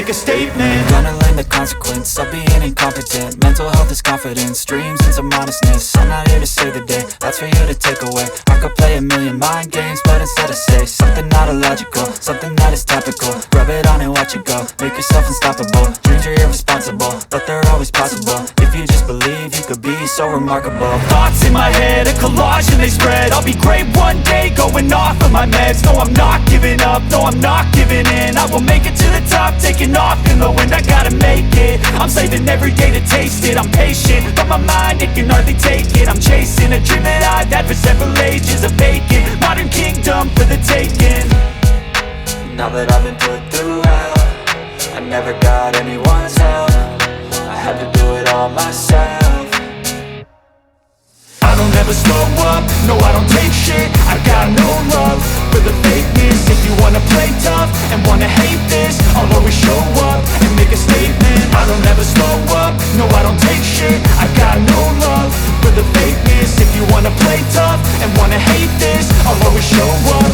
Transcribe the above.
make a statement. I'm gonna learn the consequence of being incompetent. Mental health is confidence, dreams and some honestness. I'm not here to save the day, that's for you to take away. I could play a million mind games, but instead I say something not illogical, something that is topical. Rub it on and watch it go, make yourself unstoppable. Dreams are irresponsible, but they're always possible. If you just believe, you could be so remarkable. Thoughts in my head, a collage and they spread. I'll be great one day, going off of my meds. No, I'm not giving up, no, I'm not giving in. I will make it to the top, taking off in the wind. I gotta make it, I'm saving every day to taste it. I'm patient, but my mind, it can hardly take it. I'm chasing a dream that I've had for several ages. A vacant, modern kingdom for the taking. Now that I've been put through hell, I never got anyone's help. I had to do it all myself. I don't ever slow up, no I don't take shit. I got no love for the fakeness. If you wanna play tough and wanna hate this, I'll always show up and make a statement. I don't ever slow up, no I don't take shit. I got no love for the fakeness. If you wanna play tough and wanna hate this, I'll always show up